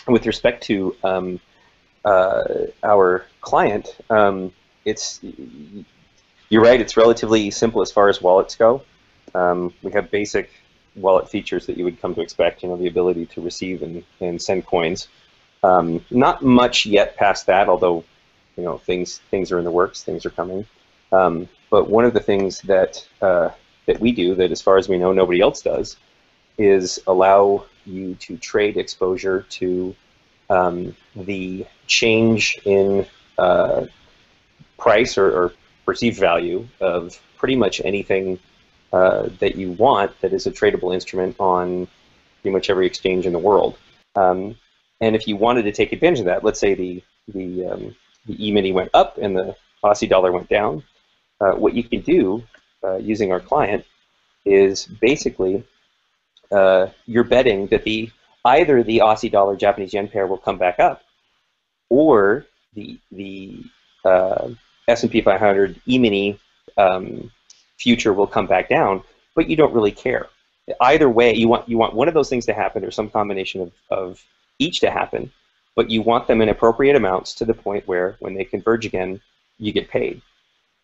with respect to our client, you're right, it's relatively simple as far as wallets go. We have basic wallet features that you would come to expect, the ability to receive and send coins. Not much yet past that, although things are in the works, things are coming. But one of the things that we do that, as far as we know, nobody else does, is allow you to trade exposure to the change in price or perceived value of pretty much anything that you want that is a tradable instrument on pretty much every exchange in the world. And if you wanted to take advantage of that, let's say the E-mini went up and the Aussie dollar went down, what you can do using our client is basically you're betting that either the Aussie dollar Japanese yen pair will come back up, or the S&P 500 E-mini future will come back down, but you don't really care. Either way, you want one of those things to happen, or some combination of each to happen, but you want them in appropriate amounts to the point where when they converge again, you get paid.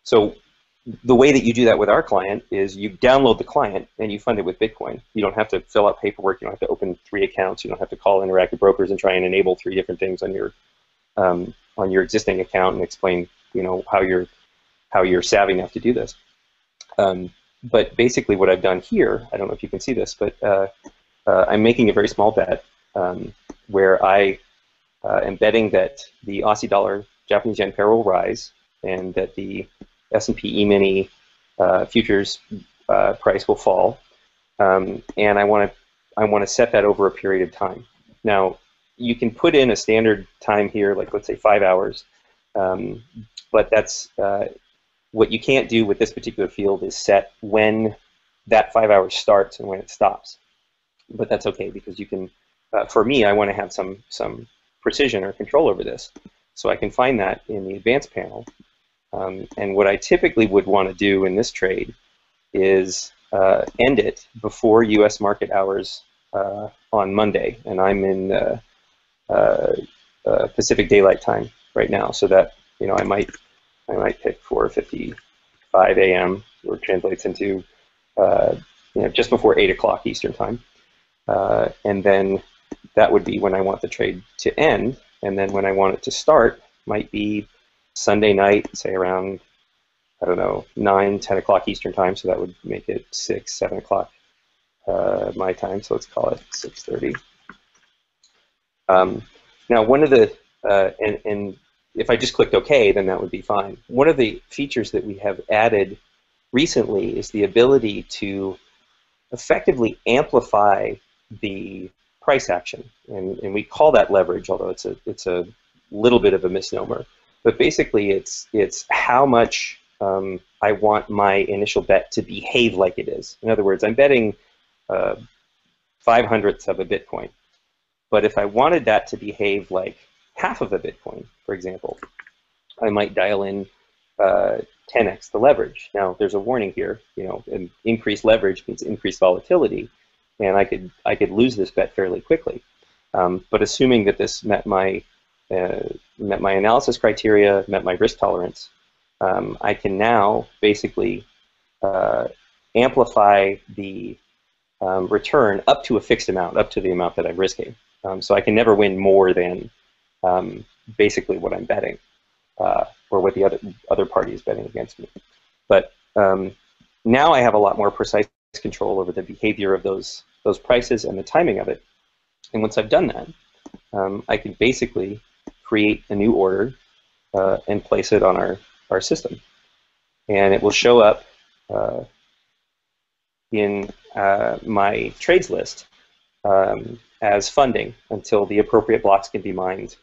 So the way that you do that with our client is you download the client and you fund it with Bitcoin. You don't have to fill out paperwork. You don't have to open 3 accounts. You don't have to call interactive brokers and try and enable 3 different things on your existing account and explain how you're savvy enough to do this. But basically what I've done here, I don't know if you can see this, but I'm making a very small bet where I am betting that the Aussie dollar Japanese yen pair will rise and that the S&P E-mini futures price will fall, and I want to set that over a period of time. Now, you can put in a standard time here, like let's say 5 hours, but that's what you can't do with this particular field is set when that 5 hours starts and when it stops. But that's okay, because you can. For me, I want to have some precision or control over this, so I can find that in the advanced panel. And what I typically would want to do in this trade is end it before U.S. market hours on Monday, and I'm in Pacific Daylight Time right now, so that I might pick 4:55 a.m., which translates into just before 8 o'clock Eastern Time, and then that would be when I want the trade to end, and then when I want it to start might be Sunday night, say around, I don't know, 9, 10 o'clock Eastern Time, so that would make it 6, 7 o'clock my time, so let's call it 6:30. Now, one of the, and if I just clicked OK, then that would be fine. One of the features that we have added recently is the ability to effectively amplify the price action, and we call that leverage, although it's a little bit of a misnomer. But basically, it's how much I want my initial bet to behave like it is. In other words, I'm betting 5/100ths of a Bitcoin. But if I wanted that to behave like half of a Bitcoin, for example, I might dial in 10x the leverage. Now, there's a warning here. Increased leverage means increased volatility, and I could lose this bet fairly quickly. But assuming that this met my analysis criteria, met my risk tolerance, I can now basically amplify the return up to a fixed amount, up to the amount that I'm risking. So I can never win more than basically what I'm betting, or what the other party is betting against me. But now I have a lot more precise control over the behavior of those prices and the timing of it. And once I've done that, I can basically create a new order and place it on our system. And it will show up in my trades list as funding until the appropriate blocks can be mined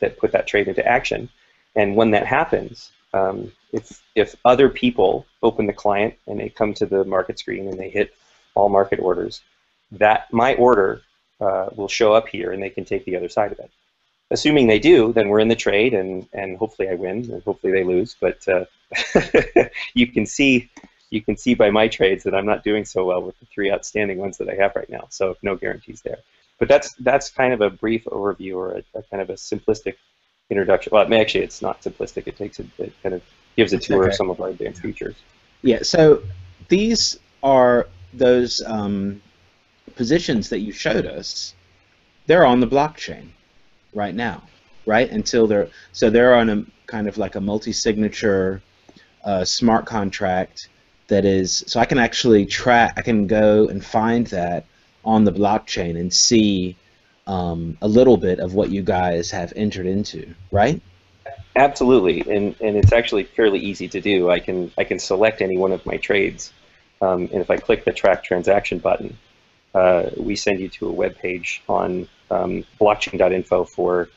that put that trade into action. And when that happens, if other people open the client and they come to the market screen and they hit all market orders, that my order will show up here and they can take the other side of it. Assuming they do, then we're in the trade, and hopefully I win, and hopefully they lose. But you can see by my trades that I'm not doing so well with the 3 outstanding ones that I have right now. So no guarantees there. But that's kind of a brief overview, or a kind of a simplistic introduction. Well, actually, it's not simplistic. It kind of gives a tour of some of our advanced features. Yeah. So these are those positions that you showed us. They're on the blockchain right now, right? So they're on a kind of like a multi-signature smart contract that is. So I can actually track. I can go and find that on the blockchain and see a little bit of what you guys have entered into, right? Absolutely, and it's actually fairly easy to do. I can select any one of my trades, and if I click the track transaction button, we send you to a web page on blockchain.info for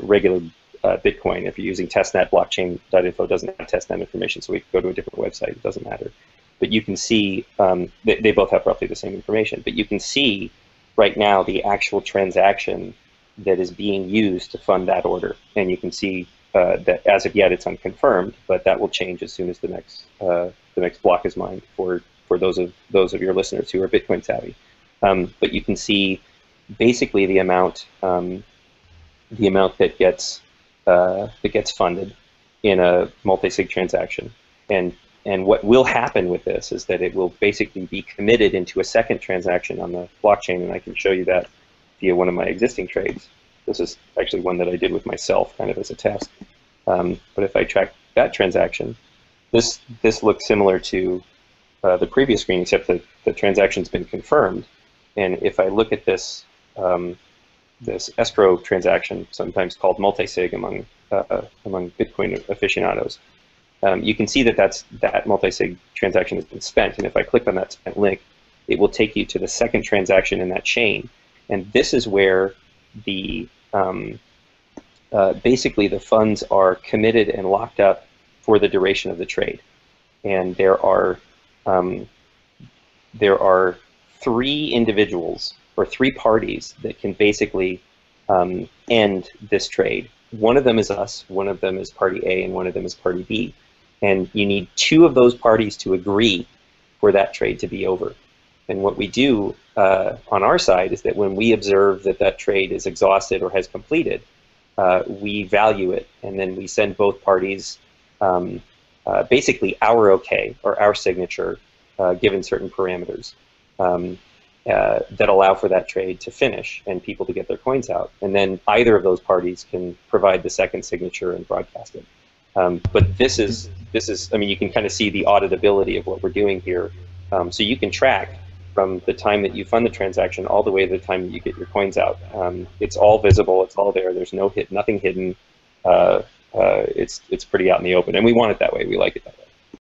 regular Bitcoin. If you're using testnet, blockchain.info doesn't have testnet information, so we can go to a different website. It doesn't matter. But you can see they both have roughly the same information. But you can see right now the actual transaction that is being used to fund that order, and you can see that as of yet it's unconfirmed, but that will change as soon as the next block is mined for those of your listeners who are Bitcoin savvy. But you can see basically the amount that gets funded in a multi-sig transaction, and what will happen with this is that it will basically be committed into a second transaction on the blockchain, and I can show you that via one of my existing trades. This is actually one that I did with myself, kind of as a test. But if I track that transaction, this looks similar to the previous screen, except that the transaction's been confirmed. And if I look at this this escrow transaction, sometimes called multi-sig among Bitcoin aficionados, you can see that that multi-sig transaction has been spent. And if I click on that spent link, it will take you to the second transaction in that chain. And this is where the basically the funds are committed and locked up for the duration of the trade. And there are 3 individuals or 3 parties that can basically end this trade. One of them is us, one of them is party A, and one of them is party B. And you need 2 of those parties to agree for that trade to be over. And what we do on our side is that when we observe that that trade is exhausted or has completed, we value it, and then we send both parties basically our okay, or our signature, given certain parameters that allow for that trade to finish and people to get their coins out. And then either of those parties can provide the second signature and broadcast it. But this is, I mean, you can kind of see the auditability of what we're doing here. So you can track from the time that you fund the transaction all the way to the time that you get your coins out. It's all visible, it's all there, there's nothing hidden. It's pretty out in the open, and we want it that way, we like it that way.